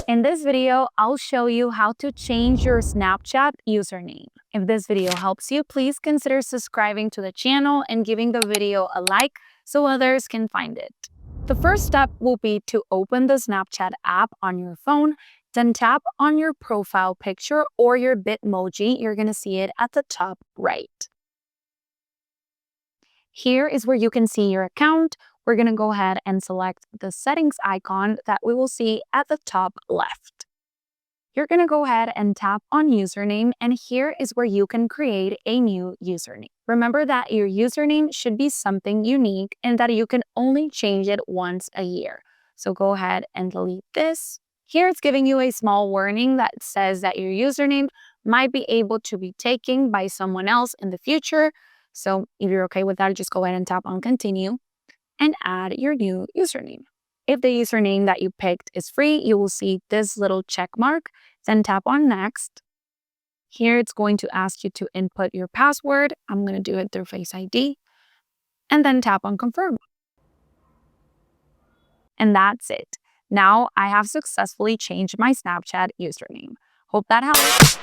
In this video, I'll show you how to change your Snapchat username. If this video helps you, please consider subscribing to the channel and giving the video a like so others can find it. The first step will be to open the Snapchat app on your phone, then tap on your profile picture or your Bitmoji. You're going to see it at the top right. Here is where you can see your account. We're going to go ahead and select the settings icon that we will see at the top left. You're going to go ahead and tap on username, and here is where you can create a new username. Remember that your username should be something unique and that you can only change it once a year. So go ahead and delete this. Here it's giving you a small warning that says that your username might be able to be taken by someone else in the future. So if you're okay with that, just go ahead and tap on continue and add your new username. If the username that you picked is free, you will see this little check mark, then tap on next. Here it's going to ask you to input your password. I'm going to do it through Face ID, and then tap on confirm. And that's it. Now I have successfully changed my Snapchat username. Hope that helps.